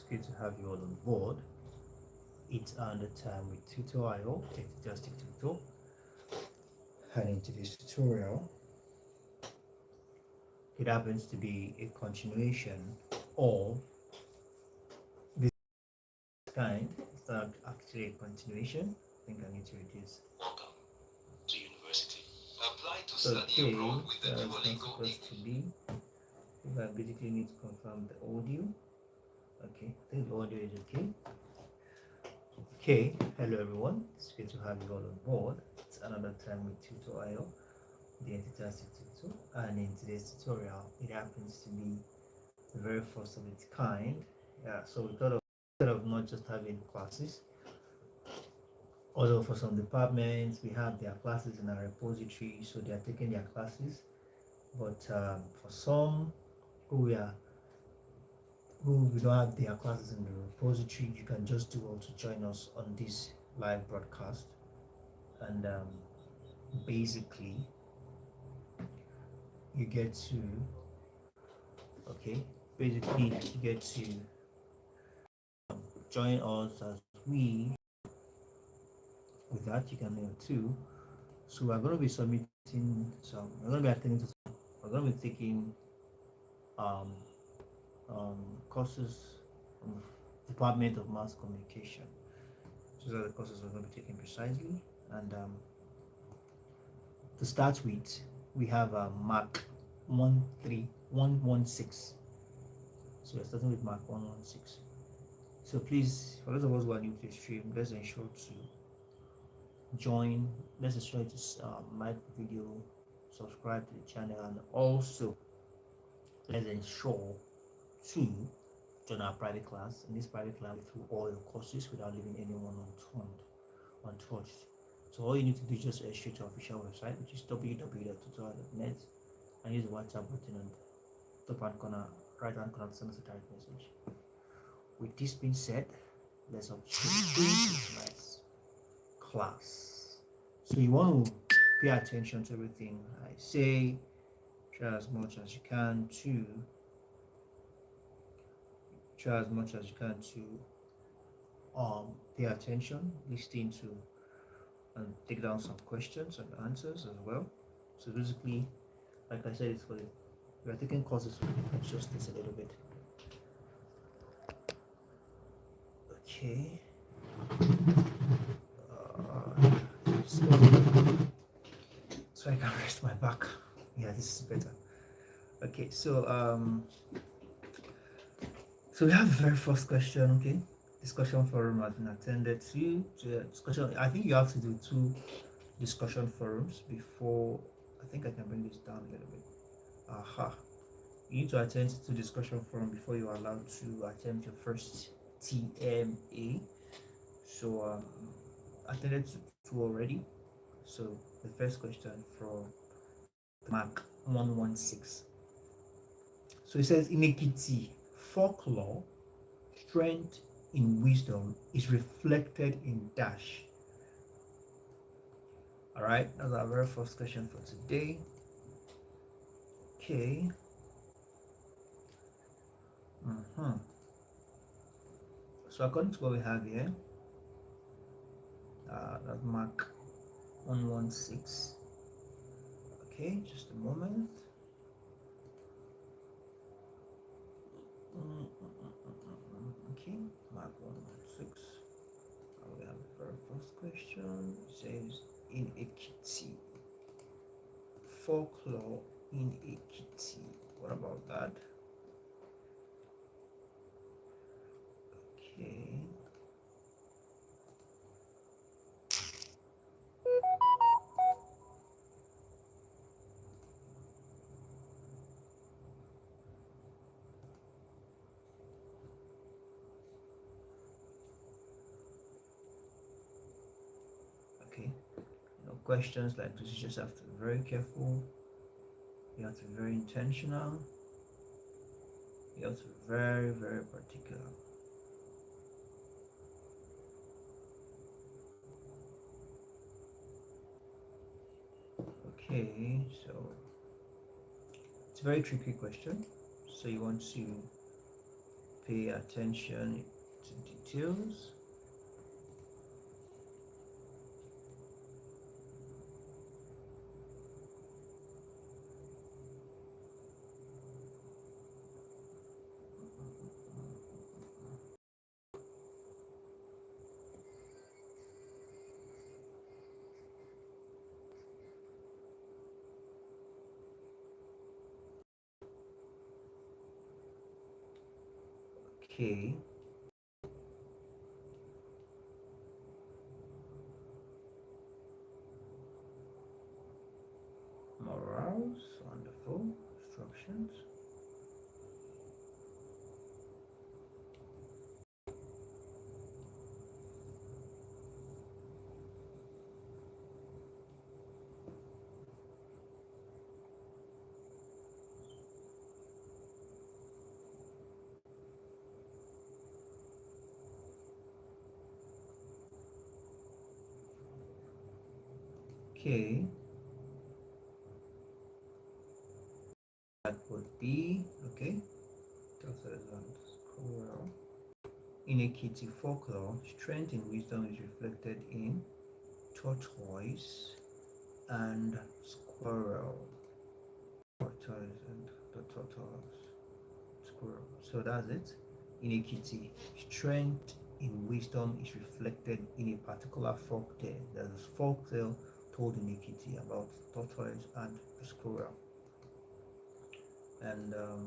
It's good to have you all on board. It's another time with Tutor.io, Enthusiastic Tutor. And in today's tutorial, it happens to be a continuation of this kind. It's not actually a continuation. I think I need to reduce. Welcome to university. Apply to Okay, study abroad with the that's not Duolingo supposed to be. If I basically need to confirm the audio. Okay, I think the audio is okay. Okay, hello everyone. It's good to have you all on board. It's another time with Tutor.io, the Enthusiastic Tutor, and in today's tutorial, it happens to be the very first of its kind. Yeah, so we thought of instead of not just having classes, although for some departments we have their classes in our repository, so they are taking their classes. But for some who are who we don't have their classes in the repository, you can just do well to join us on this live broadcast. And basically, you get to okay, basically you get to join us as we with that you can too. So we're going to be submitting some. We're going to be attending to. We're going to be taking um, courses from the Department of Mass Communication. These are the courses we're going to be taking precisely. And to start with, we have Mark 13116. So we're starting with Mark 116. So please, for those of us who are new to the stream, let's ensure to join. Let's ensure to like the video, subscribe to the channel, and also let's ensure to join our private class. In this private class, we through all your courses without leaving anyone untouched. So all you need to do is just head straight to our official website, which is www.tutorial.net, and use the WhatsApp button on the top hand corner, right hand corner to send us a direct message. With this being said, let's hop straight into tonight's class. So you want to pay attention to everything I say, try as much as you can to pay attention, listen to and take down some questions and answers as well. So basically, like I said, it's for we are taking courses for just this a little bit. Okay. So I can rest my back. Yeah, this is better. Okay, so we have the very first question. Okay, discussion forum has been attended to discussion. I think you have to do 2 discussion forums before. I think I can bring this down a little bit. Aha, you need to attend to discussion forum before you are allowed to attempt your first TMA. So attended to 2 already. So the first question from Mark 116. So it says, in Ekiti, folklore, strength in wisdom is reflected in dash. All right, that's our very first question for today. Okay. So according to what we have here, that's Mark 116. Okay, just a moment. Okay, Mark 116. We have the very first question. It says, in Ekiti, folklore in Ekiti. What about that? Okay. Okay. Questions like this, you just have to be very careful. You have to be very intentional. You have to be very, very particular. Okay, so it's a very tricky question. So you want to pay attention to details. Okay. Morals, wonderful. Instructions. Okay. That would be okay. Squirrel. In Ekiti folklore, strength and wisdom is reflected in tortoise and squirrel. Tortoise and the tortoise, squirrel. So that's it. In Ekiti, strength in wisdom is reflected in a particular folk tale. There's a folk tale told in Ekiti about tortoise and the squirrel. And the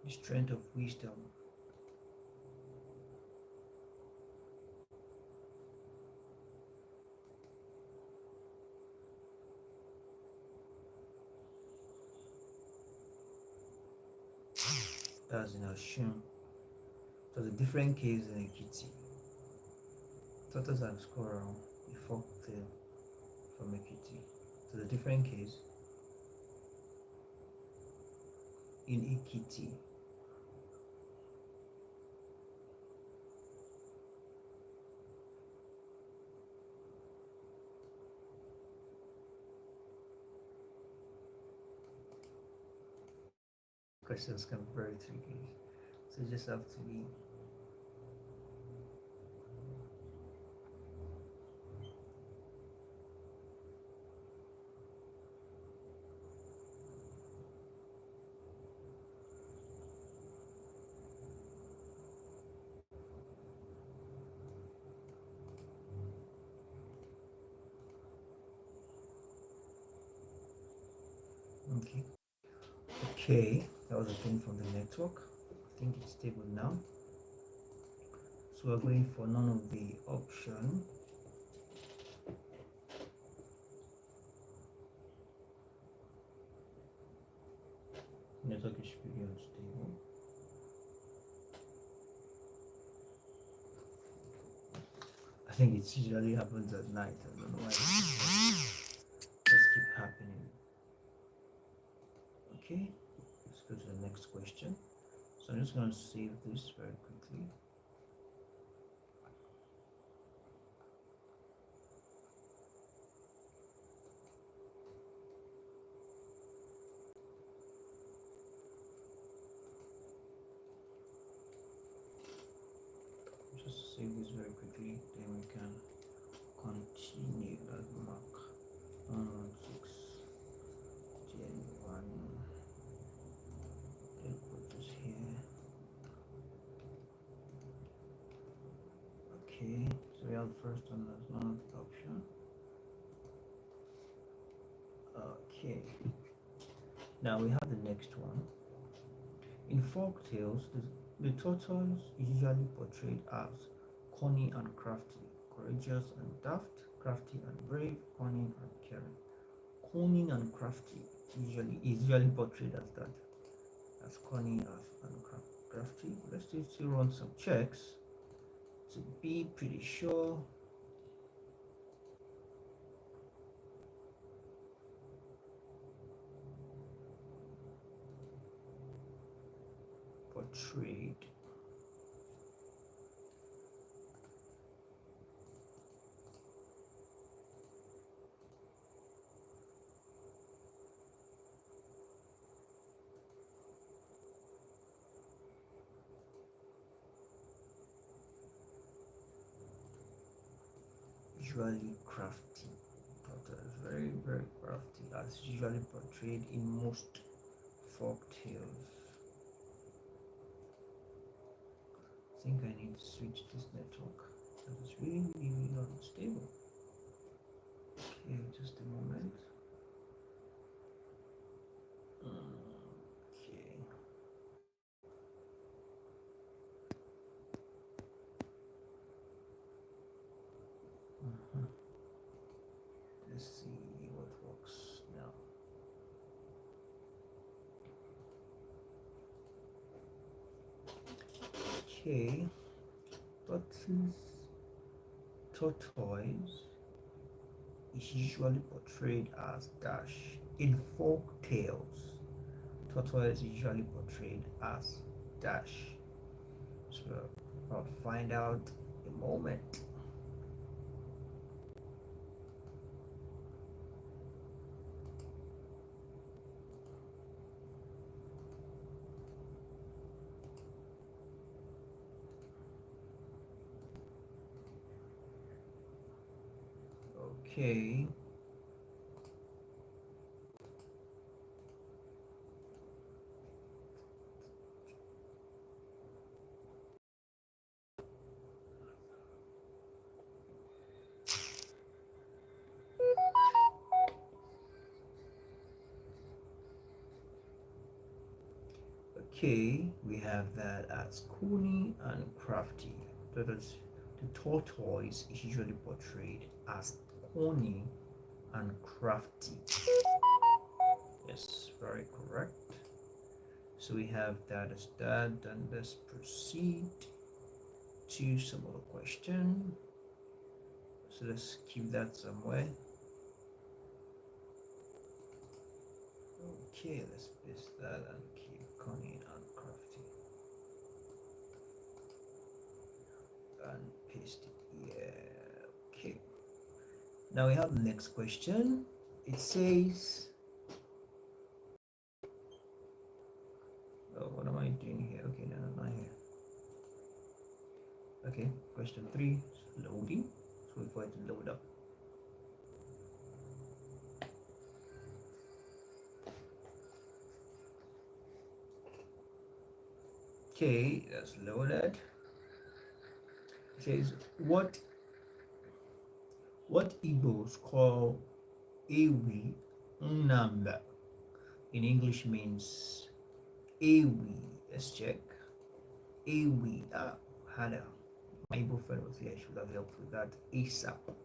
strength of wisdom. That's in Oshun. So the different case in Ekiti. Tortoise and squirrel, a folk tale from Ekiti. So the different case in Ekiti. Questions can be very tricky. So you just have to be okay. Okay, that was a thing from the network. I think it's stable now. So we're going for none of the option. Network is pretty unstable. I think it usually happens at night. I don't know why it just keep happening. Okay, let's go to the next question. So I'm just going to save this very quickly. Just save this very quickly, then we can continue that mark 116 1. Then put this here. Okay, so we have the first one as none of the option. Okay, now we have the next one. In folk tales, the tortoise is usually portrayed as cunning and crafty, courageous and daft, crafty and brave, cunning and caring. Cunning and crafty is usually portrayed as that, as cunning and crafty. Let's still run some checks. to be pretty sure. Portrayed. Usually crafty. Tortoise, very, very crafty, as usually portrayed in most folk tales. I think I need to switch this network. It's really, really not stable. Okay, just a moment. Okay. Let's see what works now. Okay, tortoise is usually portrayed as dash in folk tales. Tortoise is usually portrayed as dash. So I'll find out in a moment. Okay. Okay, we have that as Cooney and Crafty. That is, the tortoise is usually portrayed as corny and crafty. Yes, very correct. So we have that as that, and let's proceed to some other question. So let's keep that somewhere. Okay, let's paste that and keep Connie and Crafty. And paste it here. Okay. Now we have the next question. It says, oh, what am I doing here? Okay, no, not here. Okay, question 3 is loading. So wait for it to load up. Okay, that's loaded. It says, what Igbos call Ewi Unamba in English means Ewi. Let's check. Ewi. Hannah, my Igbo friend was here. She would have helped with that. ASAP.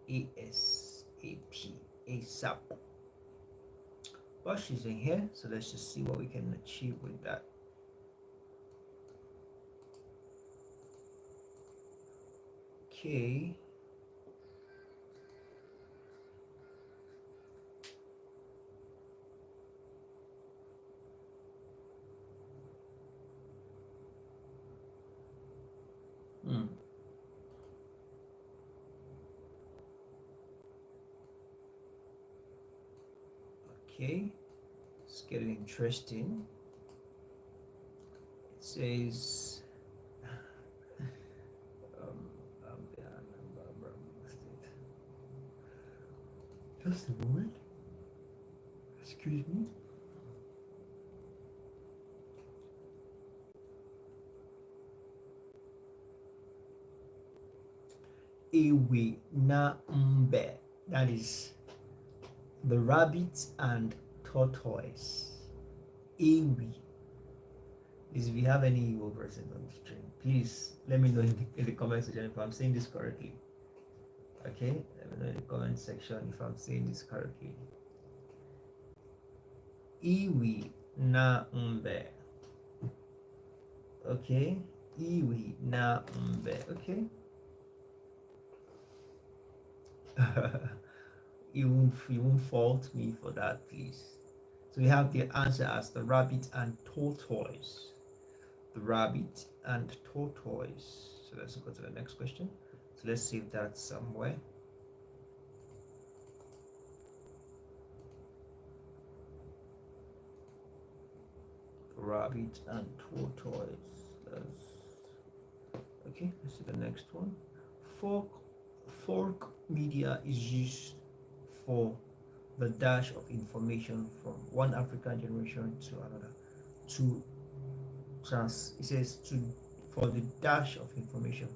ASAP. ASAP. But she's in here, so let's just see what we can achieve with that. Okay. Okay, it's getting interesting. It says, just a moment. Excuse me. Ewe na mbe. That is the rabbit and tortoise. Ewe. Please, if you have any Igbo persons on the stream, please let me know in the comment section if I'm saying this correctly. Okay, let me know in the comment section if I'm saying this correctly. Iwi na mbe. Okay, Iwi na mbe. Okay. You won't fault me for that, please. So we have the answer as the rabbit and tortoise. The rabbit and tortoise. So let's go to the next question. So let's save that somewhere. Rabbit and tortoise. Okay, let's see the next one. Folk media is used for the dash of information from one African generation to another. To it says to for the dash of information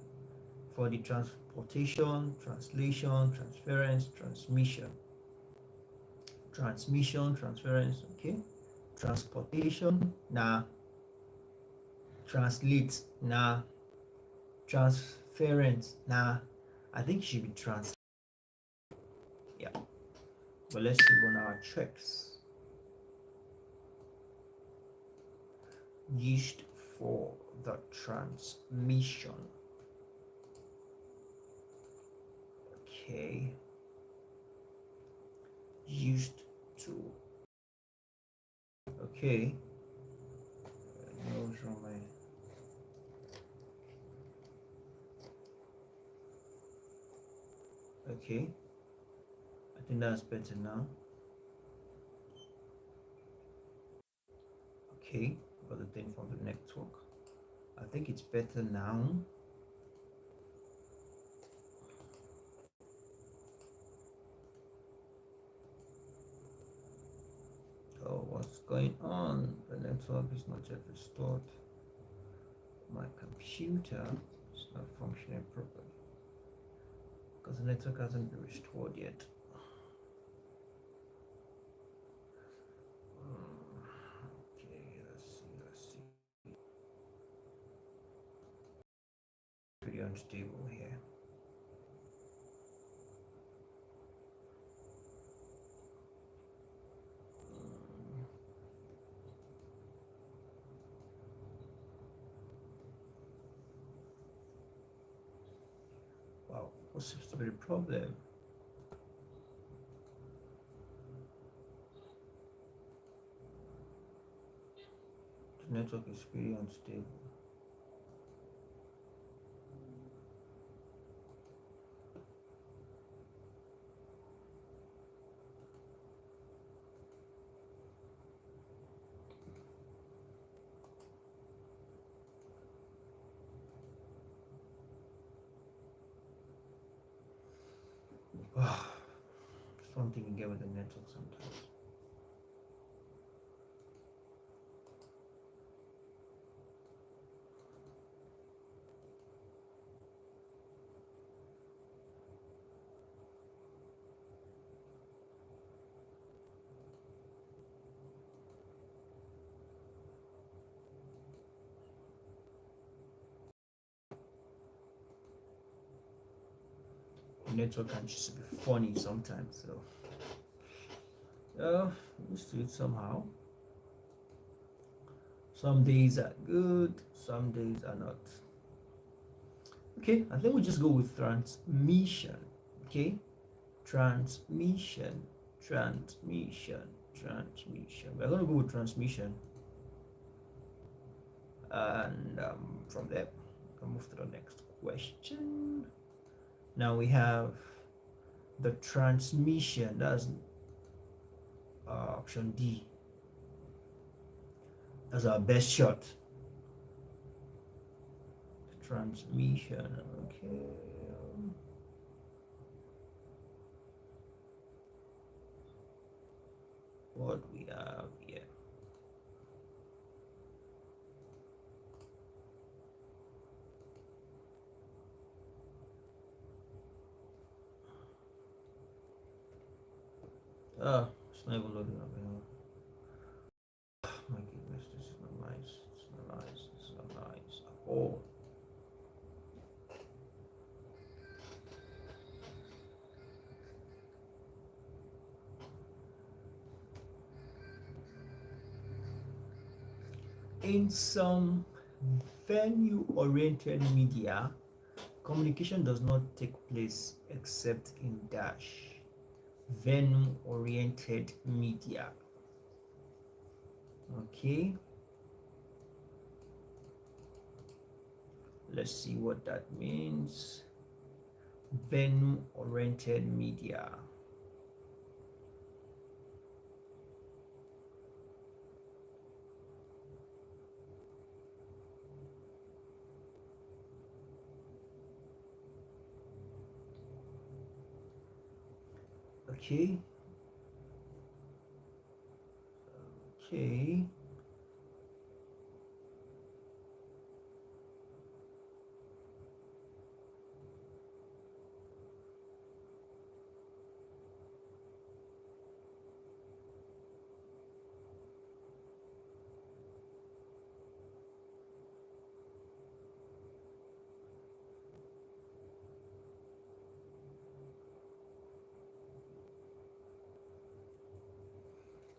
for the transportation, translation, transference, transference, okay, transportation, nah, translate, nah, transference, nah. I think it should be trans. Yeah, but let's see on our checks. Used for the transmission. Okay. Used to. Okay. Okay. I think that's better now. Okay. Got the thing from the network. I think it's better now. Oh, what's going on? The network is not yet restored. My computer is not functioning properly because the network hasn't been restored yet. Okay, let's see. Pretty unstable here. Wow, what seems to be the problem? The network is pretty unstable. Something you get with the network sometimes. The network can just be funny sometimes, so used to it somehow. Some days are good, some days are not. Okay, I think we just go with transmission. Okay, transmission. We're gonna go with transmission, and from there, we'll move to the next question. Now we have the transmission. That's option D. That's our best shot. Transmission. Okay. What we have here. It's not even loading up anymore. My goodness, this is not nice. It's not nice. It's not nice at all. In some venue-oriented media, communication does not take place except in dash. Venue-oriented media. Okay. Let's see what that means. Venue-oriented media. Okay. Okay.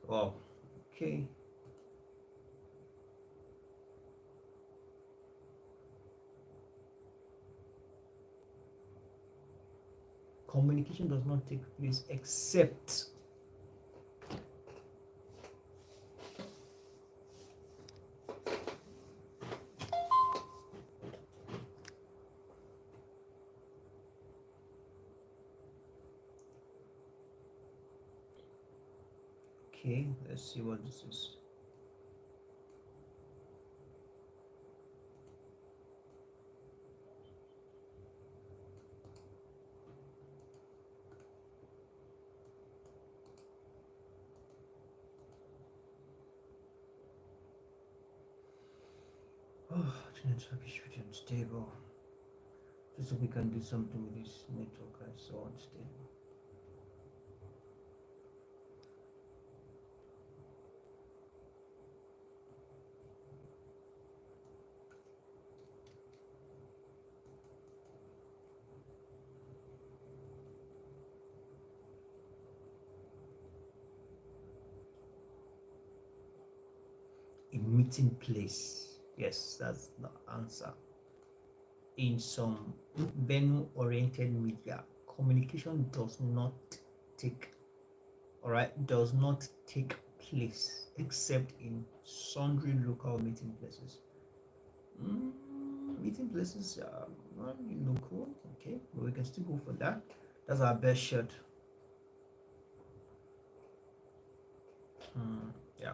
Wow. Okay. Communication does not take place except. Okay, let's see what this is. Oh, the network is pretty unstable. Just so we can do something with this network, that's so unstable. A meeting place. Yes, that's the answer. In some venue-oriented media, communication does not take, does not take place except in sundry local meeting places. Meeting places are not really local, okay, but we can still go for that. That's our best shot. Yeah.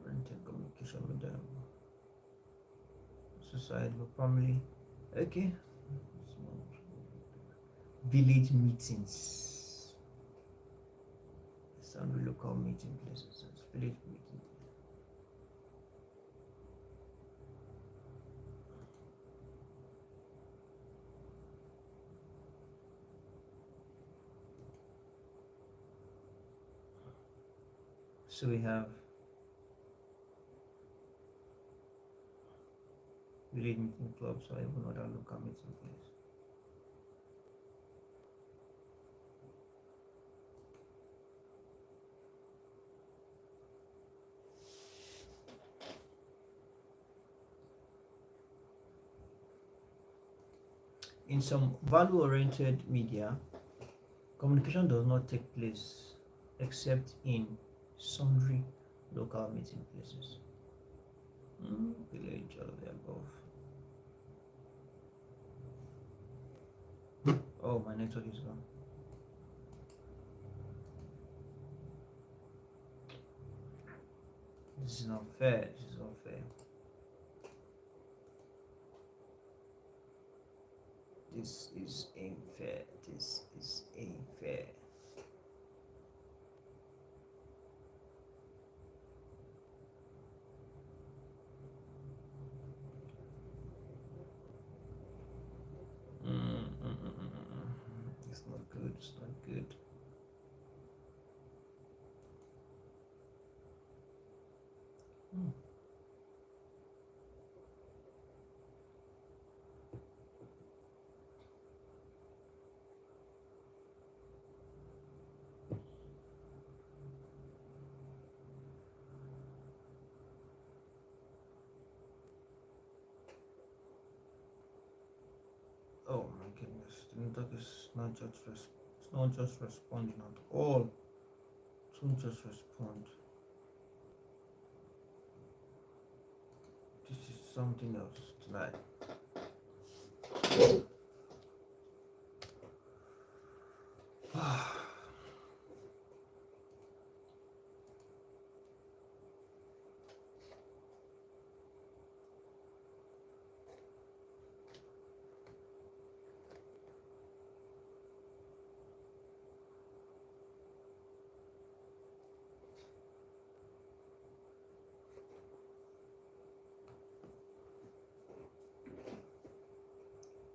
Rented communication with them. Society, family. Okay. Village meetings. Some local meeting places. Village meeting. So we have village meeting clubs or even other local meeting places. In some value-oriented media, communication does not take place except in sundry local meeting places. Village, all of the above. Oh, my network is gone. This is not fair. This is not fair. This is unfair. This is unfair. It's not good. It's not good. Oh my goodness, the network is not just it's not just responding at all. It won't just respond. This is something else tonight.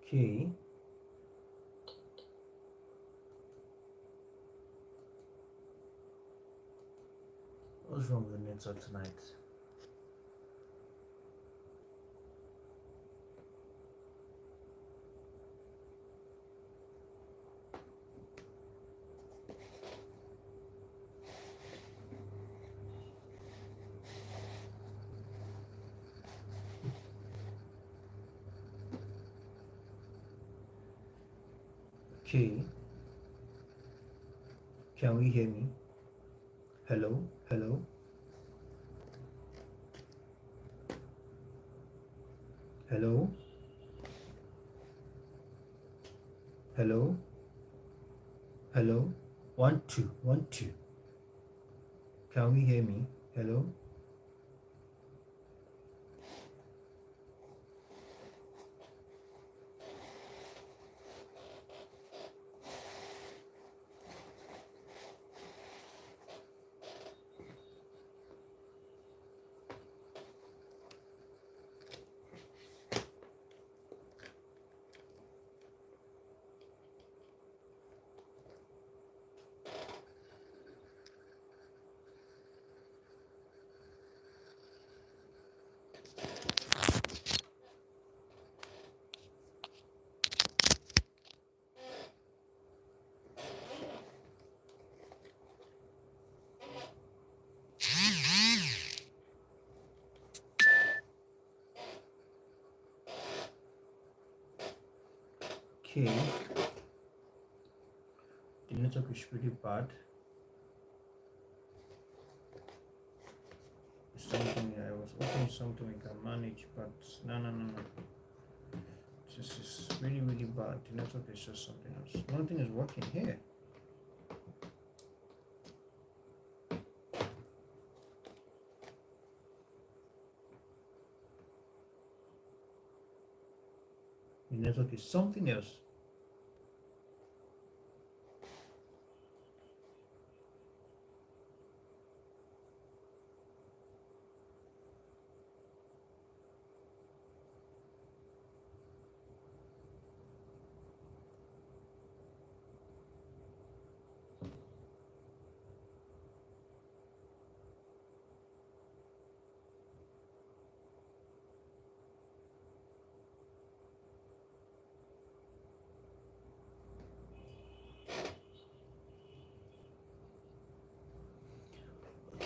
Okay. What's wrong with the network tonight? Okay. Can we hear me? Hello? Hello? Hello? Hello? Hello? 1 2 1 2. Can we hear me? Hello? Okay. The network is pretty bad. Something I was hoping something we can manage, but no. This is really bad. The network is just something else. Nothing is working here. The network is something else.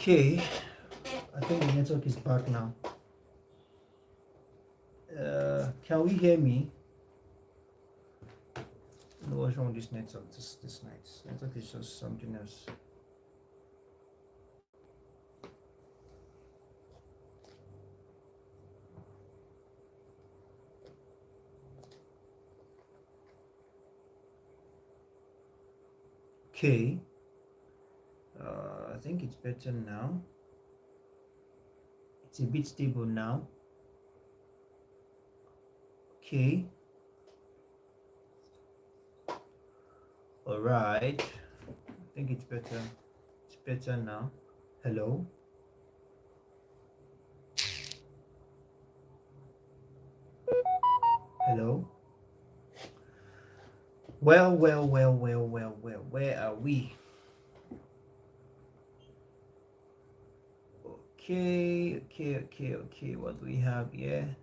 Okay, I think the network is back now. Can we hear me? No, what's wrong with this network this night? Network is just something else. Okay, I think it's better now. It's a bit stable now. Okay. All right. I think it's better. It's better now. Hello. Hello. Well. Where are we? Okay. What do we have here?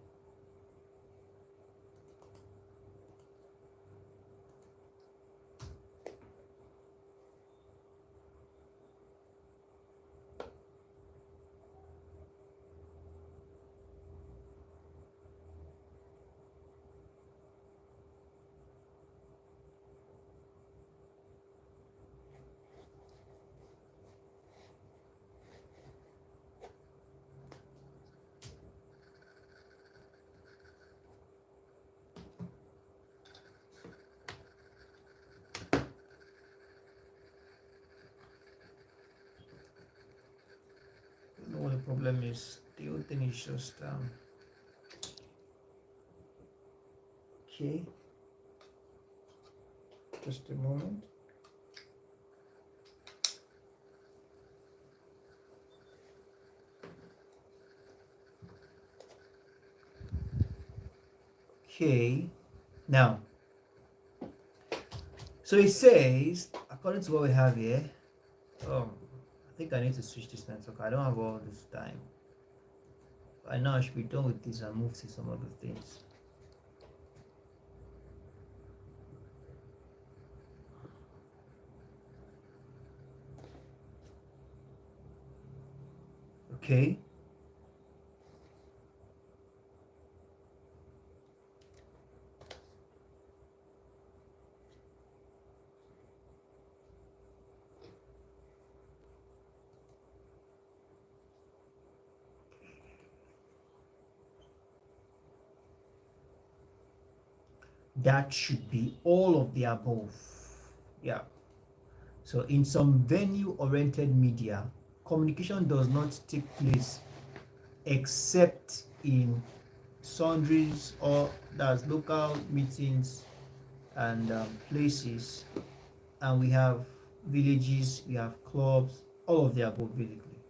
problem is the whole thing is just okay. Just a moment. Okay, now, so it says, according to what we have here, I think I need to switch this network. I don't have all this time. By now, I should be done with this and move to some other things. Okay. That should be all of the above. Yeah. So in some venue-oriented media, communication does not take place except in sundries, or that's local meetings and places, and we have villages, we have clubs, all of the above basically.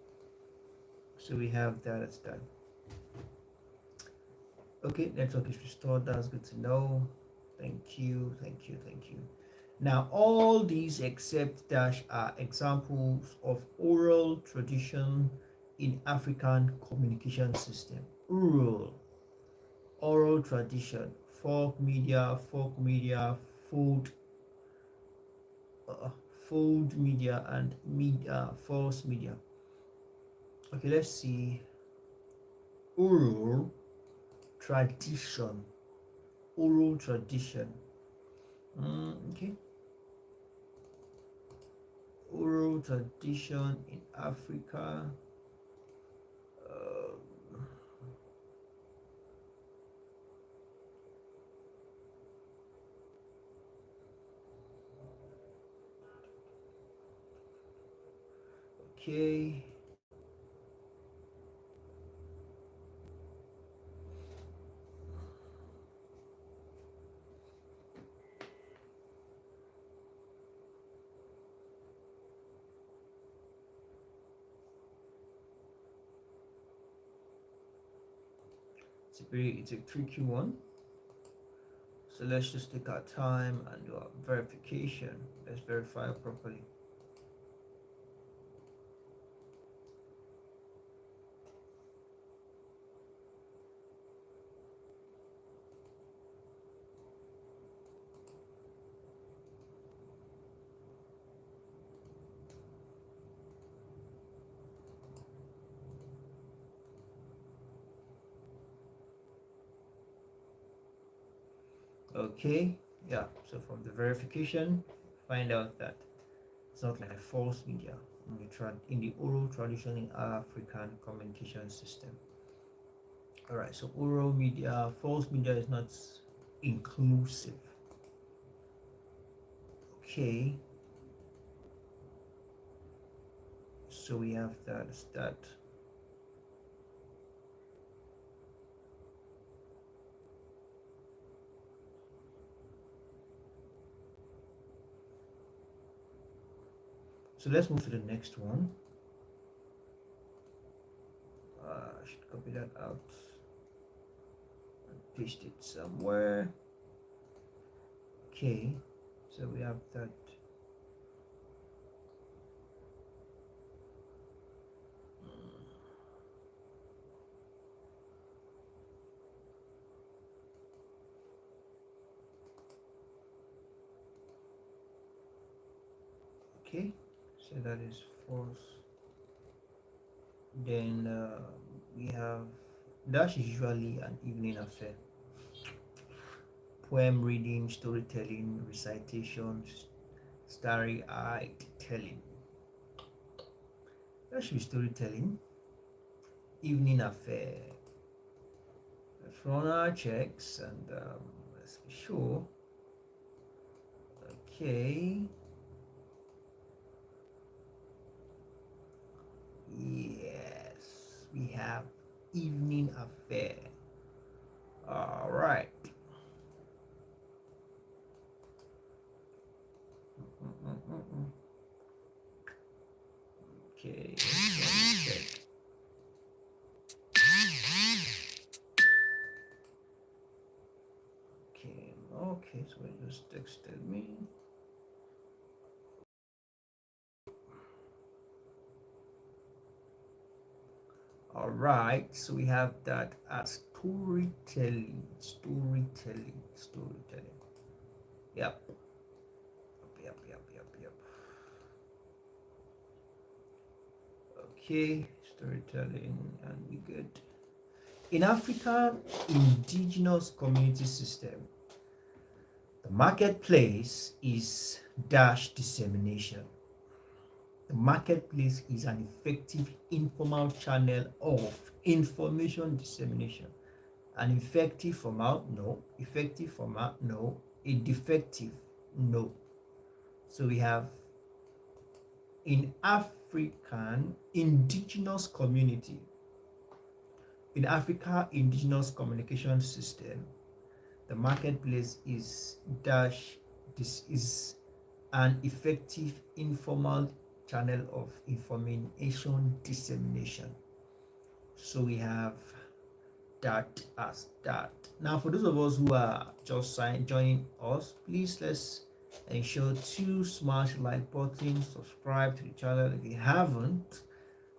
So we have that as that. Okay, network is restored. That's good to know. Thank you, thank you, thank you. Now, all these except dash are examples of oral tradition in African communication system. Oral tradition, folk media, fold, fold media, and media, false media. Okay, let's see. Oral tradition. Oral tradition. Okay. Oral tradition in Africa. Okay. It's a tricky one. So let's just take our time and do our verification. Let's verify properly. Okay, yeah, so from the verification, find out that it's not like a false media in the oral tradition in African communication system. All right, so oral media, false media is not inclusive. Okay, so we have that. So let's move to the next one. I should copy that out and paste it somewhere. Okay, so we have that. Okay, so that is false. Then we have that is usually an evening affair. Poem reading, storytelling, recitations, starry-eyed telling. That should be storytelling. Evening affair. Let's run our checks and let's be sure. Okay. Yes. we have Evening Affair. All right. Okay, let me check. Okay, so it just texted me. All right, so we have that as storytelling. Yep. Okay, storytelling, and we good. In African indigenous community system, the marketplace is dash dissemination. The marketplace is an effective informal channel of information dissemination. An effective format? No. Effective format? No. A defective? No. So we have in African indigenous community, in Africa indigenous communication system, the marketplace is dash. This is an effective informal channel of information dissemination. So we have that as that. Now, for those of us who are just joining us, please let's ensure to smash like button, subscribe to the channel if you haven't,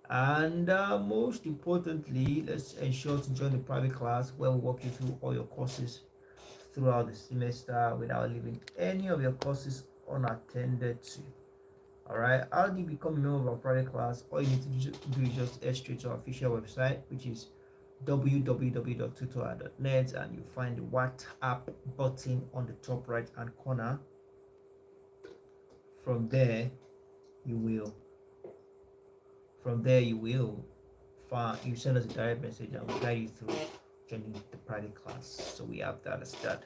and most importantly, let's ensure to join the private class where we walk you through all your courses throughout the semester without leaving any of your courses unattended to. All right, how do you become a member of our private class? All you need to do is just head straight to our official website, which is www.tutor.net, and you find the WhatsApp button on the top right hand corner. From there you will find, you send us a direct message and we'll guide you through joining the private class. So we have that as that.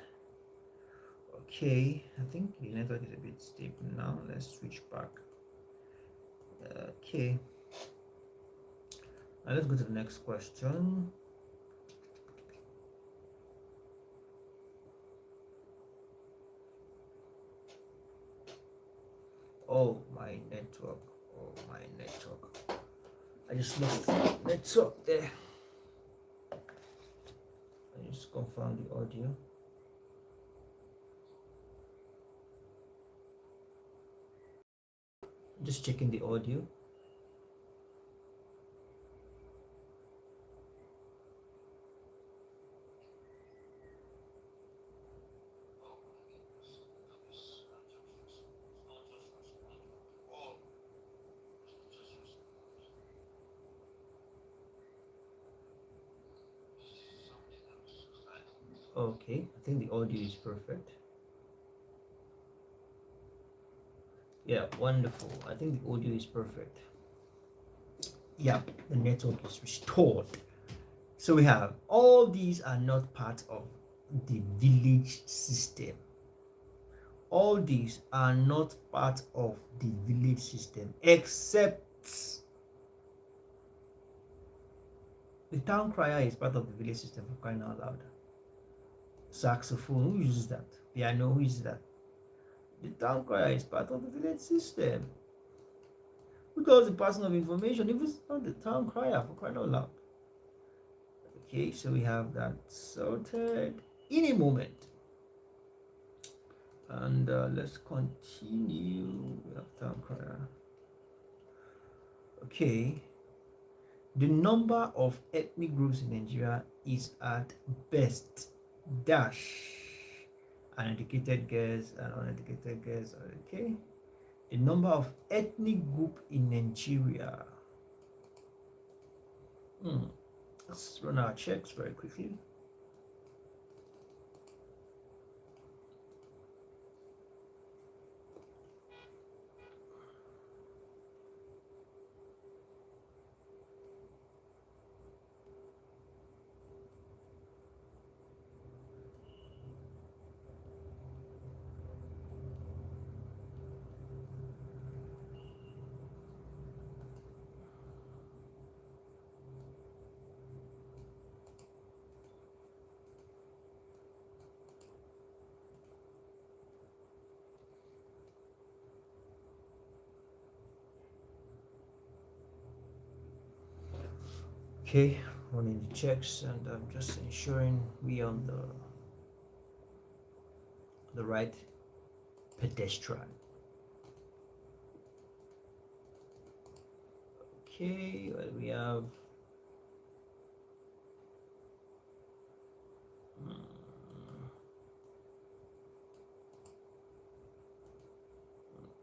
Okay, I think the network is a bit stable now. Let's switch back. Okay, now let's go to the next question. Oh my network, I just lost network there. I just confirm the audio. Just checking the audio. Okay, I think the audio is perfect. Yeah, wonderful. I think the audio is perfect. Yeah, the network is restored. So we have all these are not part of the village system. All these are not part of the village system except the town crier is part of the village system, for crying out loud. Saxophone, who uses that? Piano, who uses that? The town crier is part of the village system. Who does the passing of information if it's not the town crier, for crying out loud? Okay, so we have that sorted in a moment. And let's continue. We have town crier. Okay. The number of ethnic groups in Nigeria is at best dash uneducated girls and uneducated girls. Okay. The number of ethnic group in Nigeria. Let's run our checks very quickly. Okay, running the checks, and I'm just ensuring we on the right pedestrian. Okay, well, we have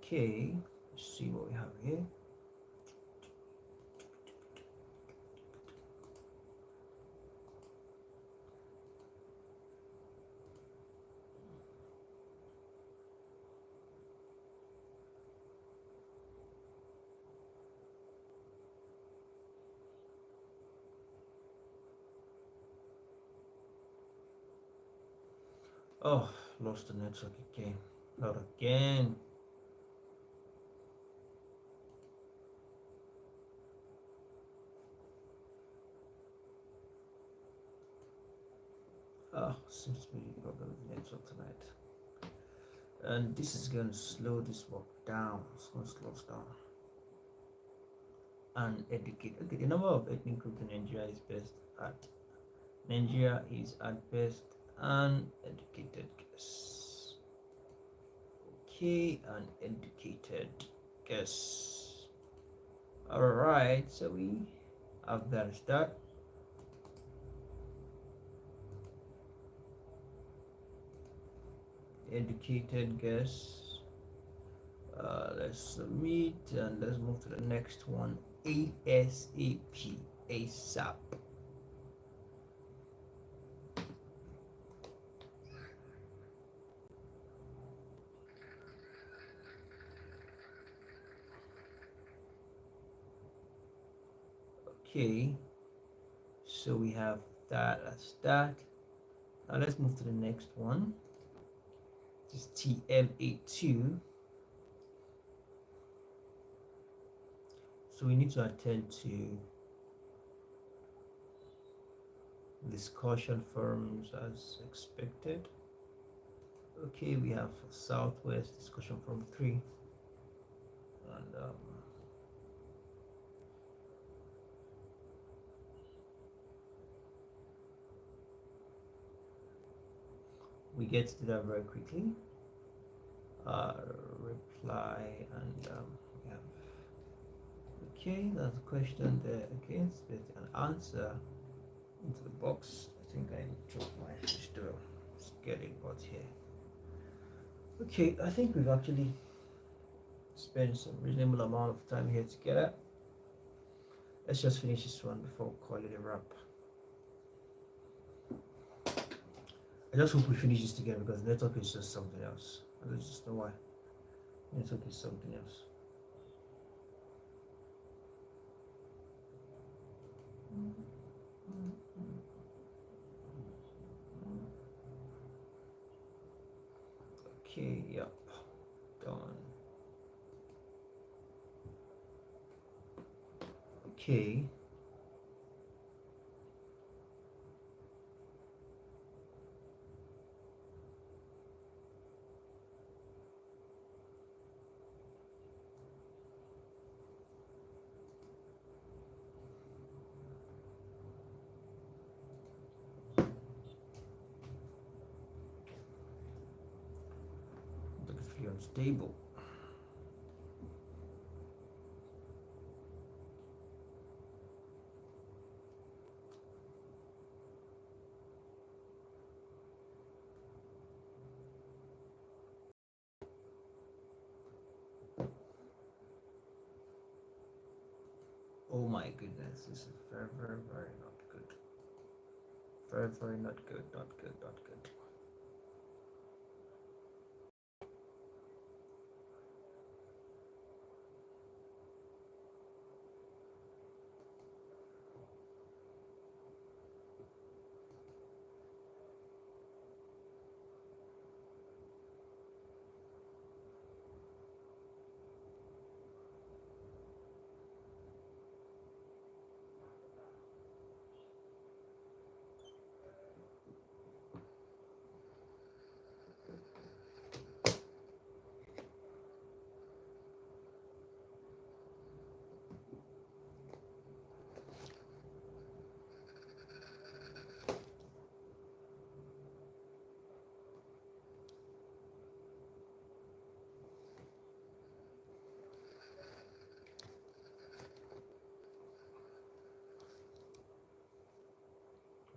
okay, let's see what we have here. Oh, lost the network again. Not again. Oh, seems to be a problem with network tonight. And this is going to slow this work down. It's going to slow us down. And educate. Okay, the number of ethnic groups in Nigeria is best at. Nigeria is at best uneducated guess. Okay, uneducated guess. Alright, so we have that start. Educated guess. Let's submit and let's move to the next one. ASAP. ASAP. Okay, so we have that as that. Now let's move to the next one. This is TLA2. So we need to attend to discussion forums as expected. Okay, we have Southwest discussion forum 3, and we get to that very quickly. Reply, and we have, okay, that's a question there. Okay, there's an answer into the box. I think I dropped my fish to get it but here. Okay, I think we've actually spent some reasonable amount of time here together. Let's just finish this one before we call it a wrap. I just hope we finish this together because network is just something else. I just know why. Network is something else. Okay, yep, done. Okay. Beautifully unstable. Oh my goodness, this is very, very, very not good. Very, very not good, not good, not good.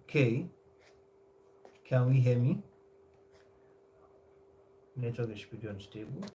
Okay, can we hear me? Network is pretty unstable.